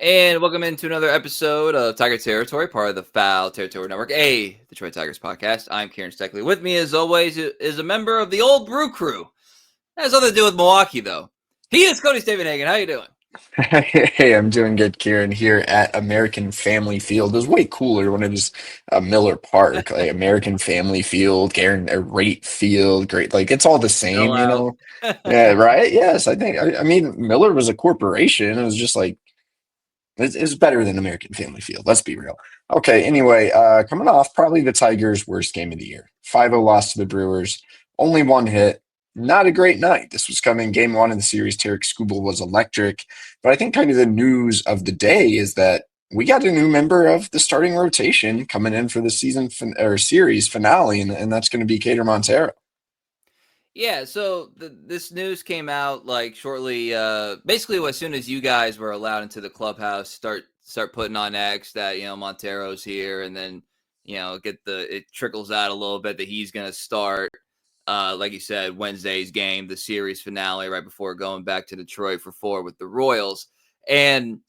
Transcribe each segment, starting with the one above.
And welcome into another episode of Tiger Territory, part of the Foul Territory Network, a Detroit Tigers podcast. I'm Kieran Steckley. With me, as always, is a member of the old Brew Crew. That has nothing to do with Milwaukee, though. He is Cody Stavenhagen. How you doing? Hey, I'm doing good, Kieran, here at American Family Field. It was way cooler when it was Miller Park, like American Family Field, Rate Field, great. Like it's all the Chill same, you out. know? Yeah, right? Yes, I think. I mean, Miller was a corporation. It was just like it's better than American Family Field. Let's be real. Okay, anyway, coming off probably the Tigers' worst game of the year. 5-0 loss to the Brewers. Only one hit. Not a great night. This was coming game one of the series. Tarik Skubal was electric. But I think kind of the news of the day is that we got a new member of the starting rotation coming in for the or series finale, and that's going to be Keider Montero. Yeah, so this news came out like shortly, basically as soon as you guys were allowed into the clubhouse, start putting on X that Montero's here, and then it trickles out a little bit that he's gonna start. Like you said, Wednesday's game, the series finale, right before going back to Detroit for 4 with the Royals, and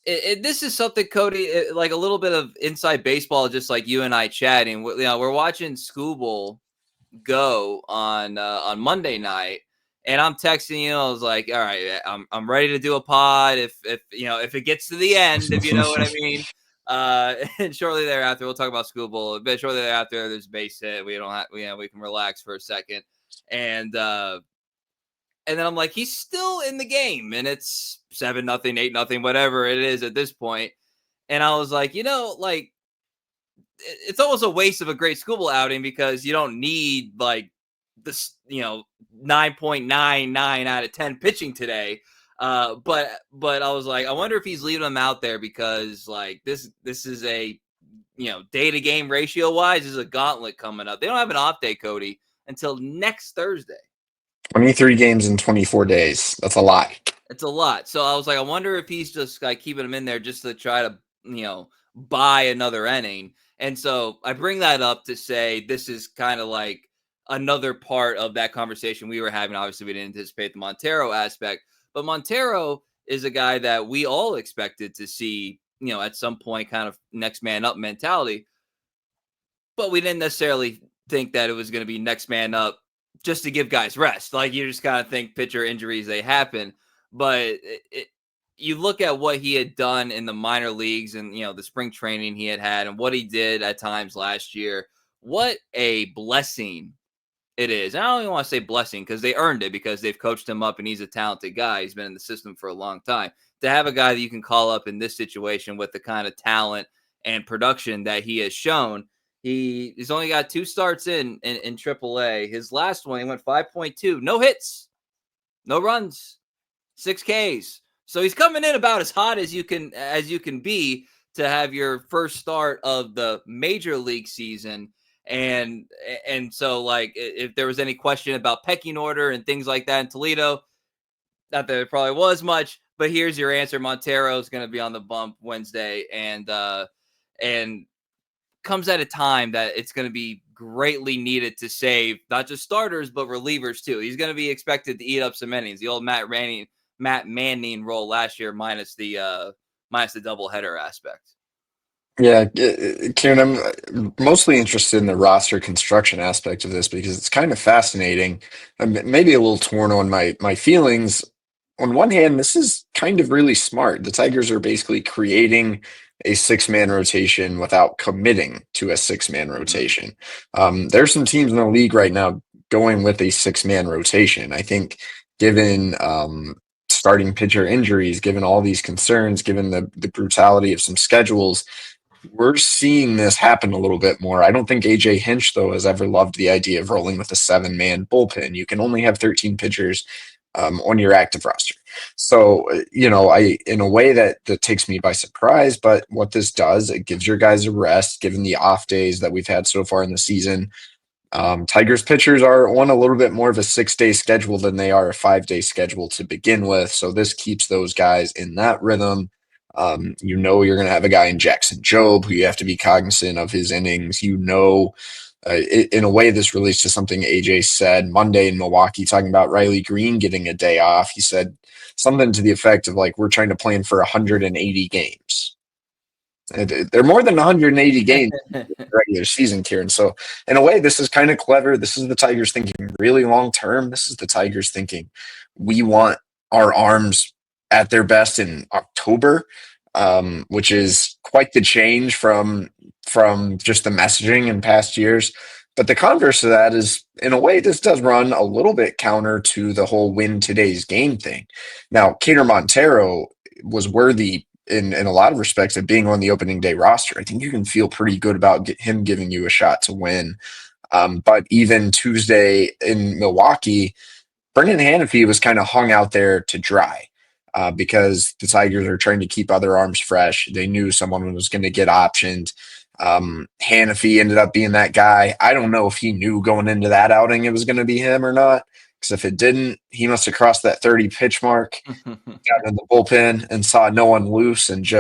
this is something, Cody, like a little bit of inside baseball, just like you and I chatting. We're watching Skubal go on Monday night, and I'm texting you. I was like, all right, I'm ready to do a pod if it gets to the end, if you know what I mean. And shortly thereafter, we'll talk about school bowl. But shortly thereafter, there's base hit. We don't have, we can relax for a second, and then I'm like, he's still in the game, and it's 7-0, 8-0, whatever it is at this point. And I was like, like it's almost a waste of a great school outing because you don't need like this, 9.99 out of 10 pitching today. But I was like, I wonder if he's leaving them out there because like this is a day to game ratio wise is a gauntlet coming up. They don't have an off day, Cody, until next Thursday. 23 games in 24 days. That's a lot. It's a lot. So I was like, I wonder if he's just like keeping them in there just to try to, buy another inning. And so I bring that up to say this is kind of like another part of that conversation we were having. Obviously, we didn't anticipate the Montero aspect, but Montero is a guy that we all expected to see, at some point kind of next man up mentality. But we didn't necessarily think that it was going to be next man up just to give guys rest. Like you just kind of think pitcher injuries, they happen. But you look at what he had done in the minor leagues and, the spring training he had and what he did at times last year. What a blessing it is. And I don't even want to say blessing because they earned it because they've coached him up and he's a talented guy. He's been in the system for a long time. To have a guy that you can call up in this situation with the kind of talent and production that he has shown, he's only got 2 starts in AAA. His last one, he went 5.2, no hits, no runs, 6 Ks. So he's coming in about as hot as you can be to have your first start of the major league season. And so like if there was any question about pecking order and things like that in Toledo, not that there probably was much, but here's your answer. Montero is going to be on the bump Wednesday and comes at a time that it's going to be greatly needed to save not just starters, but relievers too. He's going to be expected to eat up some innings. The old Matt Manning role last year minus the doubleheader aspect. Yeah, Kieran, I'm mostly interested in the roster construction aspect of this because it's kind of fascinating. I'm maybe a little torn on my feelings. On one hand, this is kind of really smart. The Tigers are basically creating a six-man rotation without committing to a six-man Mm-hmm. rotation. There's some teams in the league right now going with a six-man rotation. I think given starting pitcher injuries, given all these concerns, given the brutality of some schedules, we're seeing this happen a little bit more. I don't think AJ Hinch, though, has ever loved the idea of rolling with a seven-man bullpen. You can only have 13 pitchers on your active roster. So, in a way that takes me by surprise, but what this does, it gives your guys a rest, given the off days that we've had so far in the season. Tigers pitchers are on a little bit more of a 6-day schedule than they are a 5-day schedule to begin with. So this keeps those guys in that rhythm. You're going to have a guy in Jackson Jobe who you have to be cognizant of his innings. In a way, this relates to something AJ said Monday in Milwaukee, talking about Riley Greene getting a day off. He said something to the effect of like, we're trying to plan for 180 games. They're more than 180 games in the regular season, Kieran. So in a way, this is kind of clever. This is the Tigers thinking really long term. This is the Tigers thinking we want our arms at their best in October, which is quite the change from just the messaging in past years. But the converse of that is, in a way, this does run a little bit counter to the whole win today's game thing. Now, Keider Montero was worthy in a lot of respects of being on the opening day roster. I think you can feel pretty good about him giving you a shot to win. But even Tuesday in Milwaukee, Brendan Hanifee was kind of hung out there to dry because the Tigers are trying to keep other arms fresh. They knew someone was going to get optioned. Hanifee ended up being that guy. I don't know if he knew going into that outing it was going to be him or not, because if it didn't, he must have crossed that 30 pitch mark, got in the bullpen and saw no one loose and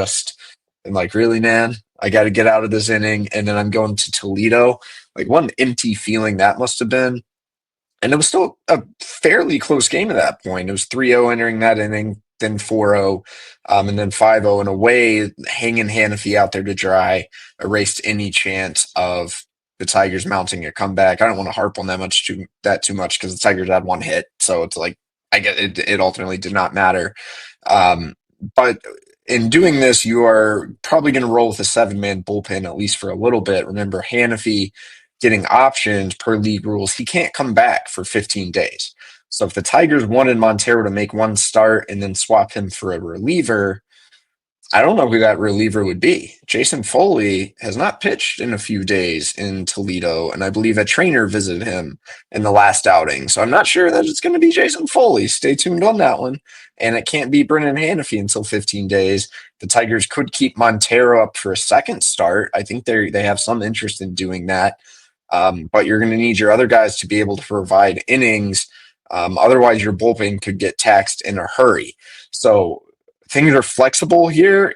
like, really, man, I got to get out of this inning. And then I'm going to Toledo. Like, what an empty feeling that must have been. And it was still a fairly close game at that point. It was 3-0 entering that inning, then 4-0, and then 5-0. In a way, hanging Hanifee out there to dry erased any chance of the Tigers mounting a comeback. I don't want to harp on that too much because the Tigers had one hit, so it's like I get it ultimately did not matter. But in doing this, you are probably going to roll with a 7-man bullpen at least for a little bit. Remember, Hanifee getting options per league rules, he can't come back for 15 days. So if the Tigers wanted Montero to make one start and then swap him for a reliever, I don't know who that reliever would be. Jason Foley has not pitched in a few days in Toledo, and I believe a trainer visited him in the last outing. So I'm not sure that it's going to be Jason Foley. Stay tuned on that one. And it can't be Brendan Hanifee until 15 days. The Tigers could keep Montero up for a second start. I think they have some interest in doing that. But you're going to need your other guys to be able to provide innings. Otherwise, your bullpen could get taxed in a hurry. So things are flexible here.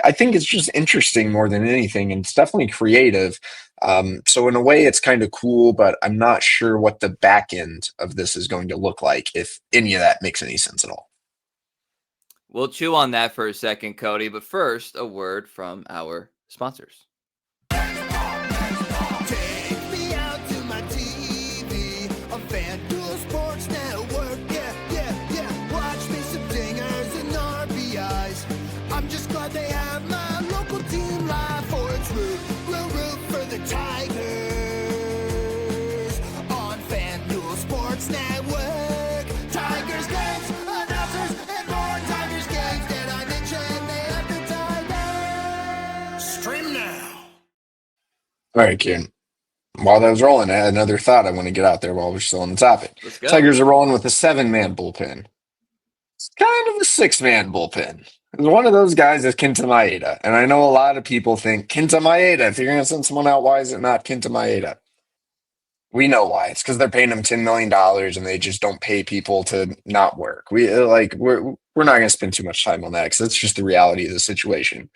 I think it's just interesting more than anything, and it's definitely creative. So in a way, it's kind of cool, but I'm not sure what the back end of this is going to look like, if any of that makes any sense at all. We'll chew on that for a second, Cody. But first, a word from our sponsors. They have my local team live for its root for the Tigers on FanDuel Sports Network. Tigers games, announcers, and more Tigers games. Get on the trend, they have the Tigers. Stream now. All right, Kieran. While that was rolling, I had another thought I want to get out there while we're still on the topic. Tigers are rolling with a 7-man bullpen. It's kind of a 6-man bullpen. One of those guys is Kenta Mietta. And I know a lot of people think, Kenta Mietta, if you're going to send someone out, why is it not Kenta Mietta? We know why. It's because they're paying them $10 million and they just don't pay people to not work. We're not going to spend too much time on that because it's just the reality of the situation.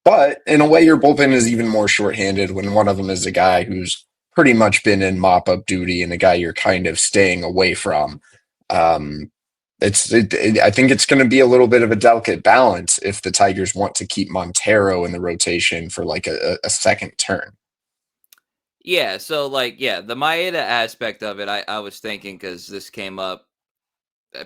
But in a way, your bullpen is even more shorthanded when one of them is a guy who's pretty much been in mop-up duty and a guy you're kind of staying away from. I think it's going to be a little bit of a delicate balance if the Tigers want to keep Montero in the rotation for like a second turn. Yeah, so the Mietta aspect of it, I was thinking because this came up.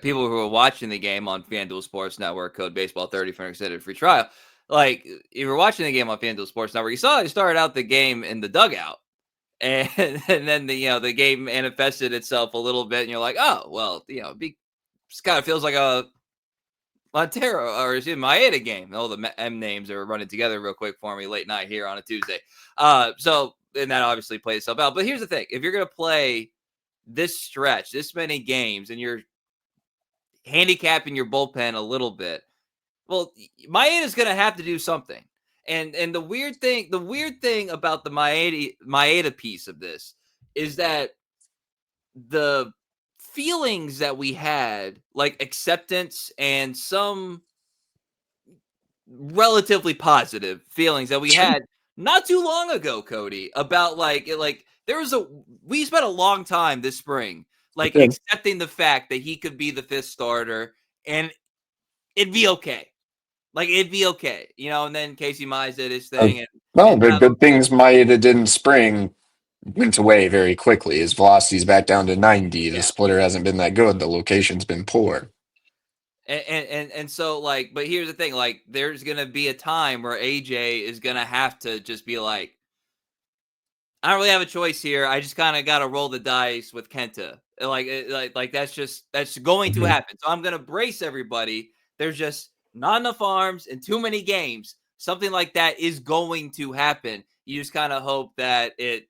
People who were watching the game on FanDuel Sports Network, code Baseball 30 for an extended free trial. Like, you were watching the game on FanDuel Sports Network, you saw it started out the game in the dugout. And then the game manifested itself a little bit, and you're like, oh, well, just kind of feels like a Montero or Mietta game. All the M names are running together real quick for me late night here on a Tuesday. And that obviously plays itself out. But here's the thing. If you're going to play this stretch, this many games, and you're handicapping your bullpen a little bit, well, Mietta's going to have to do something. And the weird thing about the Mietta piece of this is that the feelings that we had, like acceptance and some relatively positive feelings that we had not too long ago, Cody, about like we spent a long time this spring like accepting the fact that he could be the 5th starter and it'd be okay. Like it'd be okay, and then Casey Mize did his thing. The good things Mietta did in spring went away very quickly. His velocity's back down to 90. The splitter hasn't been that good. The location's been poor. And so but here's the thing, there's gonna be a time where AJ is gonna have to just be like, I don't really have a choice here. I just kind of got to roll the dice with Kenta. That's going to happen. So I'm gonna brace everybody. There's just not enough arms and too many games. Something like that is going to happen. You just kind of hope that it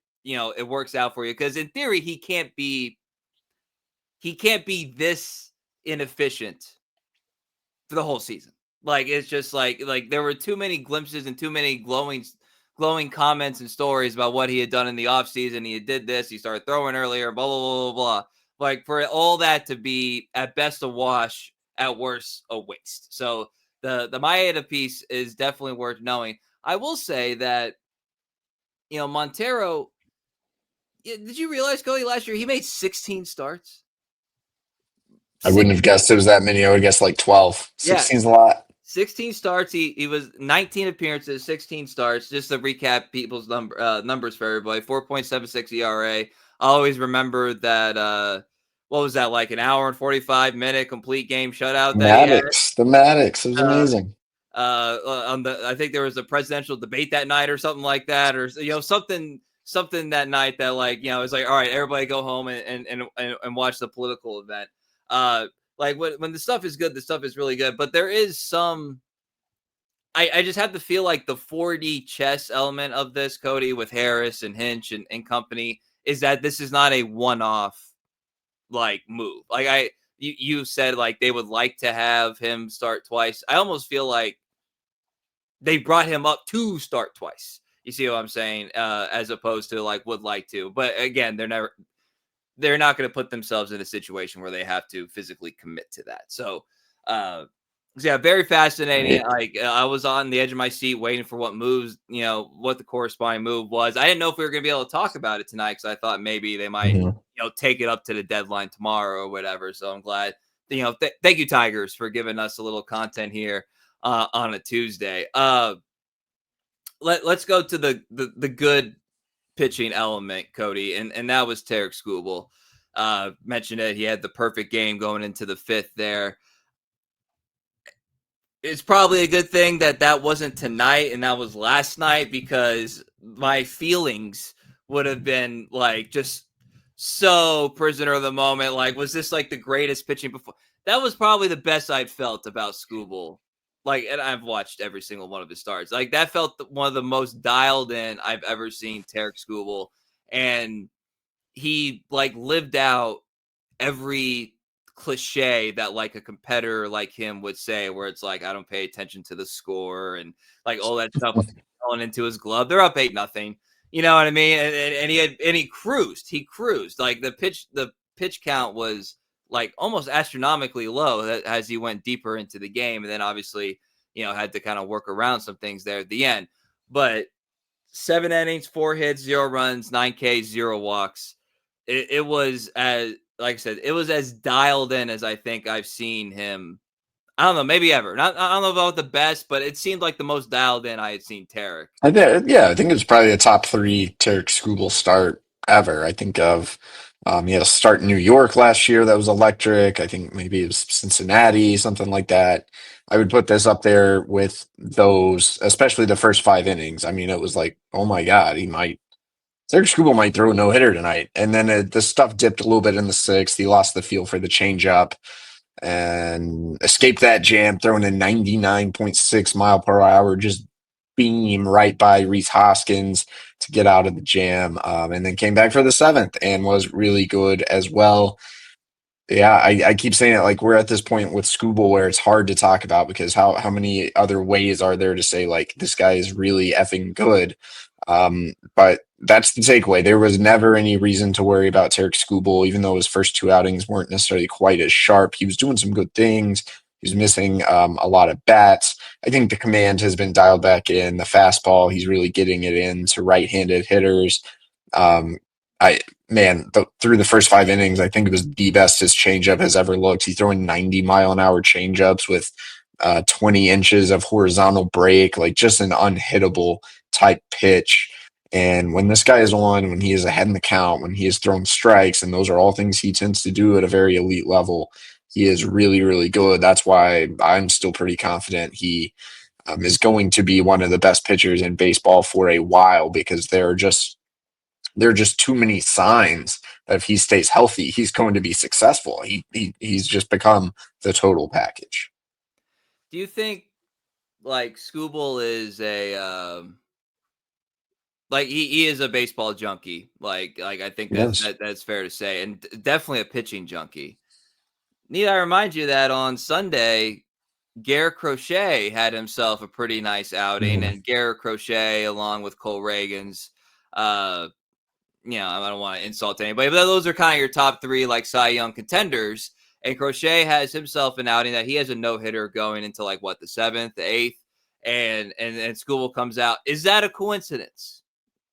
works out for you, because in theory he can't be this inefficient for the whole season. It's just like there were too many glimpses and too many glowing comments and stories about what he had done in the offseason. He did this, he started throwing earlier, blah, blah, blah, blah. For all that to be at best a wash, at worst a waste. So the Mietta piece is definitely worth knowing. I will say that, Montero, did you realize, Cody, last year he made 16 starts? I wouldn't have guessed it was that many. I would guess 12. 16's a lot. 16 starts. He was 19 appearances, 16 starts. Just to recap people's numbers for everybody: 4.76 ERA. I always remember that. What was that, like an hour and 45-minute complete game shutout? The Maddox. It was amazing. I think there was a presidential debate that night or something like that, or something that night that it's like, all right, everybody go home and watch the political event. When the stuff is good, the stuff is really good. But there is some, I just have to feel like the 4D chess element of this, Cody, with Harris and Hinch and company, is that this is not a one-off move. You said they would like to have him start twice. I almost feel like they brought him up to start twice. You see what I'm saying? As opposed to would like to. But again, they're not going to put themselves in a situation where they have to physically commit to that. So, very fascinating. I was on the edge of my seat waiting for what moves, what the corresponding move was. I didn't know if we were going to be able to talk about it tonight, because I thought maybe they might, take it up to the deadline tomorrow or whatever. So I'm glad, thank you, Tigers, for giving us a little content here on a Tuesday. Let's go to the good pitching element, Cody, and that was Tarik Skubal. Mentioned it. He had the perfect game going into the 5th there. It's probably a good thing that wasn't tonight and that was last night, because my feelings would have been just so prisoner of the moment. Was this the greatest pitching before? That was probably the best I'd felt about Skubal. And I've watched every single one of his starts. That felt one of the most dialed in I've ever seen Tarik Skubal. And he lived out every cliche that a competitor like him would say, where it's I don't pay attention to the score and all that stuff falling into his glove. They're up 8-0. You know what I mean? And he cruised. The pitch count was almost astronomically low as he went deeper into the game. And then obviously, had to kind of work around some things there at the end. But 7 innings, 4 hits, 0 runs, 9 Ks, 0 walks. It was as, like I said, it was as dialed in as I think I've seen him. I don't know, maybe ever. I don't know about the best, but it seemed like the most dialed in I had seen Tarik. I think it was probably a top 3 Tarik Skubal start ever. I think of he had a start in New York last year that was electric. I think maybe it was Cincinnati, something like that. I would put this up there with those, especially the first 5 innings. I mean, it was oh my God, Tarik Skubal might throw a no-hitter tonight. And then the stuff dipped a little bit in the 6th. He lost the feel for the changeup and escaped that jam, throwing a 99.6 mile per hour, just beam right by Rhys Hoskins to get out of the jam, and then came back for the 7th and was really good as well. Yeah, I keep saying it, we're at this point with Skubal where it's hard to talk about, because how many other ways are there to say this guy is really effing good? But that's the takeaway. There was never any reason to worry about Tarik Skubal, even though his first 2 outings weren't necessarily quite as sharp. He was doing some good things. He was missing a lot of bats. I think the command has been dialed back in. The fastball, he's really getting it in to right-handed hitters. through the first 5 innings, I think it was the best his changeup has ever looked. He's throwing 90-mile-an-hour changeups with 20 inches of horizontal break, like just an unhittable type pitch. And when this guy is on, when he is ahead in the count, when he is throwing strikes, and those are all things he tends to do at a very elite level, he is really, really good. That's why I'm still pretty confident he is going to be one of the best pitchers in baseball for a while, because there are just too many signs that if he stays healthy, he's going to be successful. He's just become the total package. Do you think like Skubal is a like he is a baseball junkie? Like I think that's fair to say, and definitely a pitching junkie. Need I remind you that on Sunday, Garrett Crochet had himself a pretty nice outing, and Garrett Crochet, along with Cole Reagans, I don't want to insult anybody, but those are kind of your top three like Cy Young contenders. And Crochet has himself an outing that he has a no-hitter going into like the 7th, the 8th, and Skubal comes out. Is that a coincidence?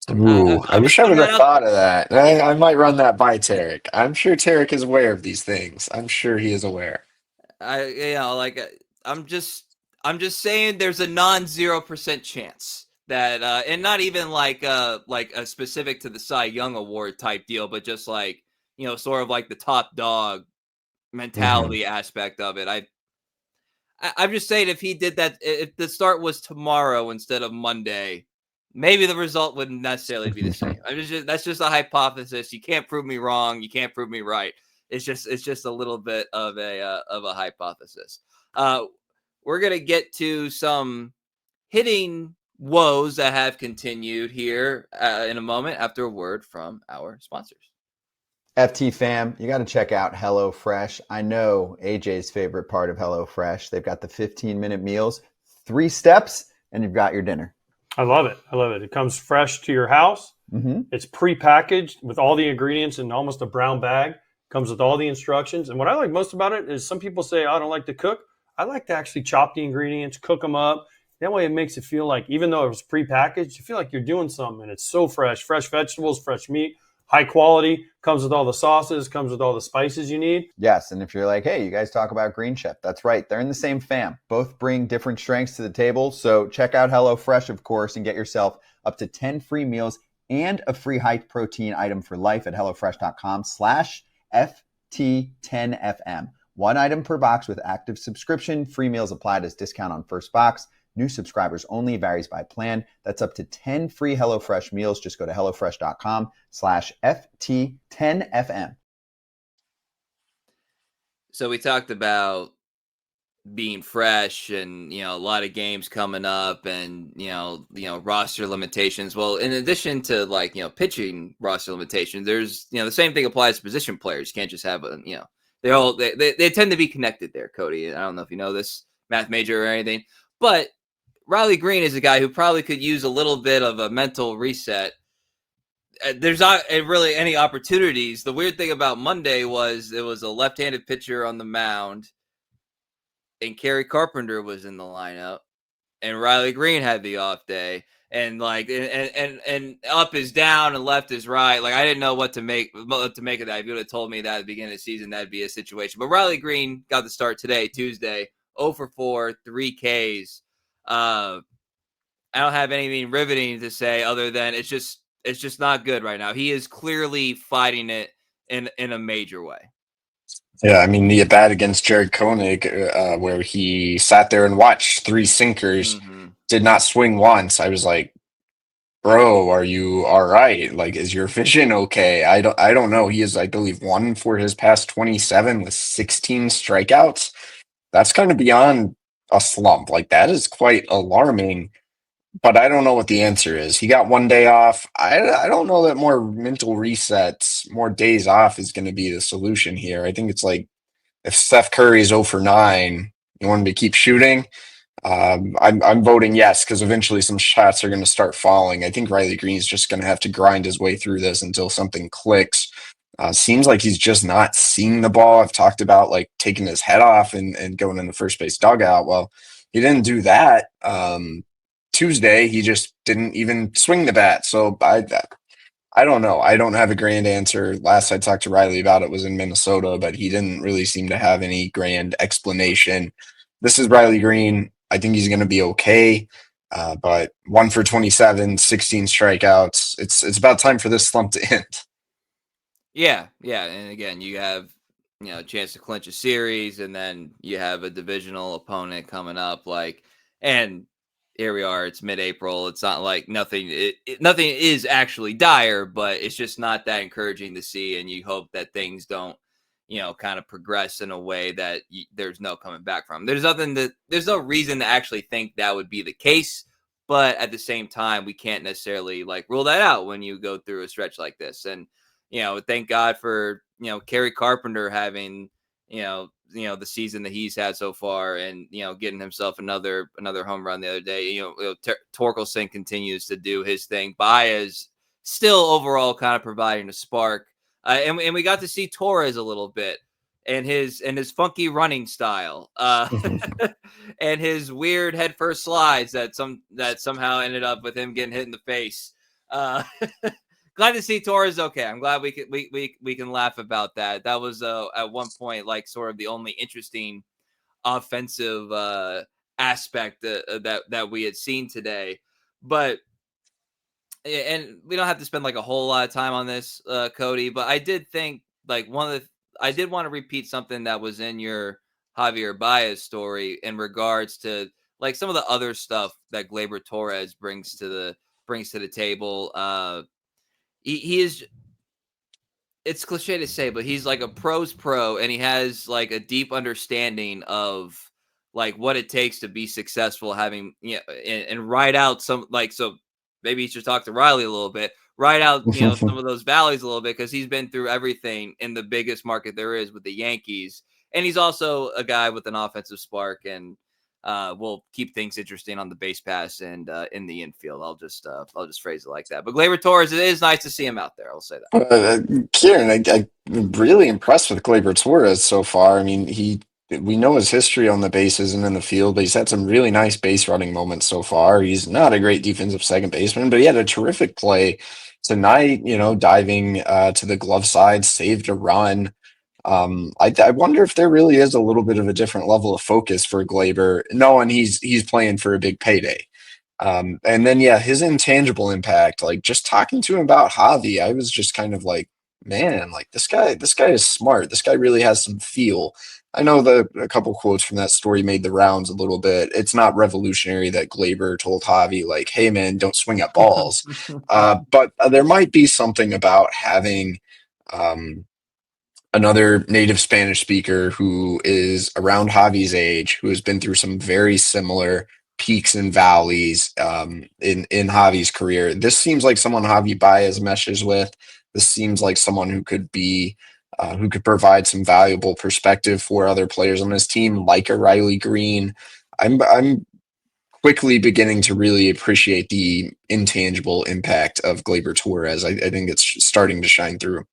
I wish I would have thought of that. I might run that by Tarik. I'm sure Tarik is aware of these things. I'm sure he is aware. I'm just saying there's a non-0% chance that, and not even like a specific to the Cy Young Award type deal, but just like, sort of like the top dog mentality aspect of it. I'm just saying, if he did that, if the start was tomorrow instead of Monday, maybe the result wouldn't necessarily be the same. That's just a hypothesis. You can't prove me wrong. You can't prove me right. It's just a little bit of a hypothesis. We're gonna get to some hitting woes that have continued here in a moment after a word from our sponsors. FT fam, you got to check out HelloFresh. I know AJ's favorite part of HelloFresh. They've got the 15-minute meals, 3 steps, and you've got your dinner. I love it. It comes fresh to your house. It's pre-packaged with all the ingredients in almost a brown bag. Comes with all the instructions. And what I like most about it is some people say, I don't like to cook. I like to actually chop the ingredients, cook them up. That way it makes it feel like, even though it was pre-packaged, you feel like you're doing something. And it's so fresh. Fresh vegetables, fresh meat, high quality, comes with all the sauces, comes with all the spices you need. Yes, and if you're like, hey, you guys talk about Green Chef, that's right. They're in the same fam. Both bring different strengths to the table. So check out HelloFresh, of course, and get yourself up to 10 free meals and a free high protein item for life at HelloFresh.com/FT10FM. 1 item per box with active subscription. Free meals applied as discount on first box. New subscribers only, varies by plan. That's up to 10 free HelloFresh meals. Just go to HelloFresh.com/FT10FM. So we talked about being fresh and, a lot of games coming up and, roster limitations. Well, in addition to pitching roster limitations, there's, the same thing applies to position players. You can't just have they tend to be connected there, Cody. I don't know if you know this, math major or anything, but Riley Greene is a guy who probably could use a little bit of a mental reset. There's not really any opportunities. The weird thing about Monday was it was a left-handed pitcher on the mound, and Kerry Carpenter was in the lineup, and Riley Greene had the off day, and and up is down and left is right. I didn't know what to make of that. If you would have told me that at the beginning of the season, that'd be a situation. But Riley Greene got the start today, Tuesday, 0 for 4, 3 Ks. I don't have anything riveting to say other than it's just not good right now. He is clearly fighting it in a major way. Yeah, I mean, the at-bat against Jared Koenig, where he sat there and watched 3 sinkers, did not swing once. I was like, bro, are you all right? Is your vision okay? I don't know. He is, I believe, 1 for his past 27 with 16 strikeouts. That's kind of beyond a slump. That is quite alarming, but I don't know what the answer is. He got 1 day off. I don't know that more mental resets, more days off is going to be the solution here. I think it's if Steph Curry is 0 for 9, you want him to keep shooting. I'm voting yes, because eventually some shots are going to start falling. I think Riley Greene is just going to have to grind his way through this until something clicks. Seems like he's just not seeing the ball. I've talked about taking his head off and going in the first base dugout. Well, he didn't do that. Tuesday, he just didn't even swing the bat. So I don't know. I don't have a grand answer. Last I talked to Riley about it was in Minnesota, but he didn't really seem to have any grand explanation. This is Riley Greene. I think he's going to be okay. But 1 for 27, 16 strikeouts. It's about time for this slump to end. Yeah. And again, you have a chance to clinch a series, and then you have a divisional opponent coming up. And here we are. It's mid-April. It's not like nothing is actually dire, but it's just not that encouraging to see. And you hope that things don't, kind of progress in a way that there's no coming back from. There's no reason to actually think that would be the case. But at the same time, we can't necessarily rule that out when you go through a stretch like this. And, thank God for, Kerry Carpenter having, the season that he's had so far, and getting himself another home run the other day. Torkelson continues to do his thing. Baez still overall kind of providing a spark, and we got to see Torres a little bit, and his funky running style, and his weird head first slides that somehow ended up with him getting hit in the face. Glad to see Torres okay. I'm glad we can laugh about that. That was at one point sort of the only interesting offensive aspect that we had seen today. But and we don't have to spend a whole lot of time on this, Cody. But I did think I did want to repeat something that was in your Javier Baez story in regards to some of the other stuff that Gleyber Torres brings to the table. He is, it's cliche to say, but he's a pro's pro, and he has a deep understanding of what it takes to be successful, having, and ride out some, so maybe you should talk to Riley a little bit, ride out, some of those valleys a little bit, because he's been through everything in the biggest market there is with the Yankees. And he's also a guy with an offensive spark, and will keep things interesting on the base pass and in the infield. I'll just phrase it like that. But Gleyber Torres, it is nice to see him out there. I'll say that. Kieran, I'm really impressed with Gleyber Torres so far. I mean, we know his history on the bases and in the field, but he's had some really nice base running moments so far. He's not a great defensive second baseman, but he had a terrific play tonight, diving to the glove side, saved a run. I wonder if there really is a little bit of a different level of focus for Gleyber, knowing he's playing for a big payday. And then, his intangible impact, just talking to him about Javi, I was just kind of man, this guy is smart. This guy really has some feel. I know a couple quotes from that story made the rounds a little bit. It's not revolutionary that Gleyber told Javi, hey, man, don't swing at balls. But there might be something about having another native Spanish speaker who is around Javi's age, who has been through some very similar peaks and valleys in Javi's career. This seems like someone Javi Baez meshes with. This seems like someone who could be who could provide some valuable perspective for other players on his team, like a Riley Greene. I'm quickly beginning to really appreciate the intangible impact of Gleyber Torres. I think it's starting to shine through.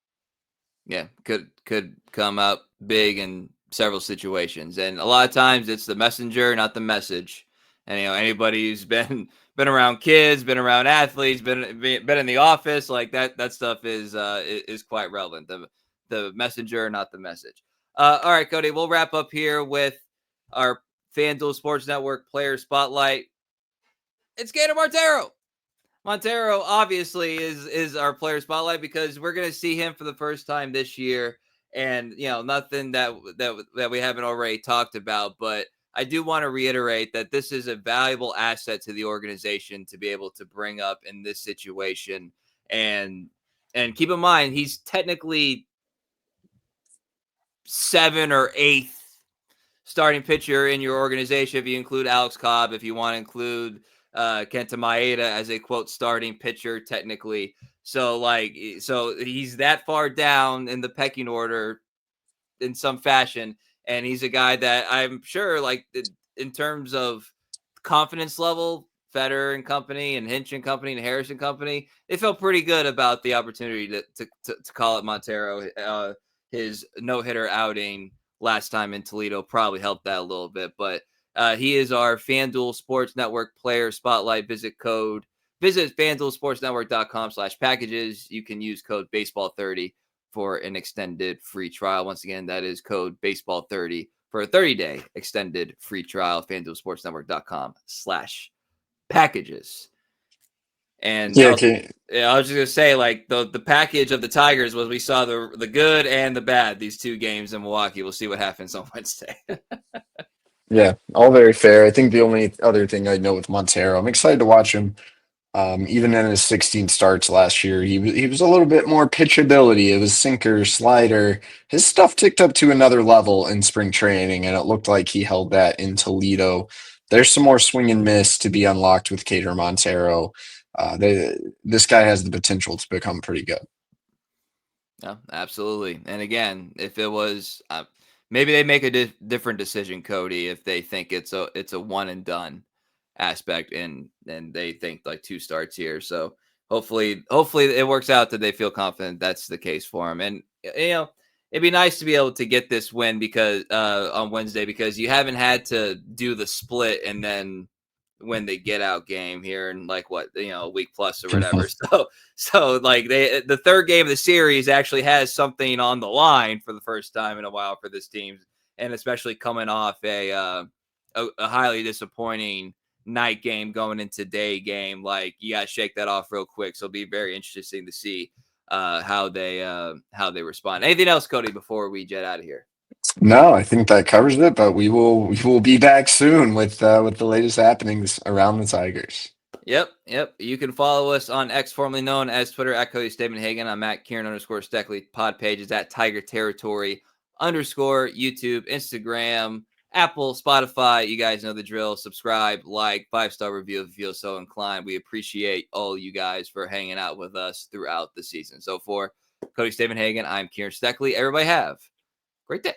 Yeah, could come out big in several situations, and a lot of times it's the messenger, not the message. And anybody who's been around kids, been around athletes, been in the office, that stuff is quite relevant. The messenger, not the message. All right, Cody, we'll wrap up here with our FanDuel Sports Network player spotlight. It's Keider Montero. Montero obviously is our player spotlight because we're going to see him for the first time this year, and nothing that we haven't already talked about. But I do want to reiterate that this is a valuable asset to the organization to be able to bring up in this situation, and keep in mind he's technically 7th or 8th starting pitcher in your organization if you include Alex Cobb, if you want to include Kenta Mietta as a quote starting pitcher technically. So he's that far down in the pecking order in some fashion, and he's a guy that I'm sure in terms of confidence level, Federer and company and Hinch and company and Harris and company, they felt pretty good about the opportunity to call it Montero. His no-hitter outing last time in Toledo probably helped that a little bit, but he is our FanDuel Sports Network player spotlight. Visit visit FanDuelSportsNetwork.com/packages. You can use code baseball30 for an extended free trial. Once again, that is code baseball30 for a 30-day extended free trial. FanDuelSportsNetwork.com/packages. And Yeah, okay. I was just gonna say, like the package of the Tigers was we saw the good and the bad. These 2 games in Milwaukee. We'll see what happens on Wednesday. Yeah, all very fair. I think the only other thing I know with Montero, I'm excited to watch him. Even in his 16 starts last year, he was a little bit more pitchability. It was sinker, slider. His stuff ticked up to another level in spring training, and it looked like he held that in Toledo. There's some more swing and miss to be unlocked with Keider Montero. This guy has the potential to become pretty good. Yeah, absolutely. And again, if it was maybe they make a different decision, Cody, if they think it's a one and done aspect and they think like 2 starts here. So hopefully it works out that they feel confident that's the case for him. And it'd be nice to be able to get this win because on Wednesday, because you haven't had to do the split and then win the get out game here in like a week plus or whatever. So like the 3rd game of the series actually has something on the line for the first time in a while for this team, and especially coming off a highly disappointing night game going into day game. Like you got to shake that off real quick. So it'll be very interesting to see how they respond. Anything else, Cody, before we jet out of here? No, I think that covers it, but we will be back soon with the latest happenings around the Tigers. Yep. You can follow us on X, formerly known as Twitter, at Cody Stavenhagen. I'm at Kieran_Steckley. Pod page is at Tiger Territory _ YouTube, Instagram, Apple, Spotify. You guys know the drill. Subscribe, like, 5-star review if you feel so inclined. We appreciate all you guys for hanging out with us throughout the season. So for Cody Stavenhagen, I'm Kieran Steckley. Everybody have a great day.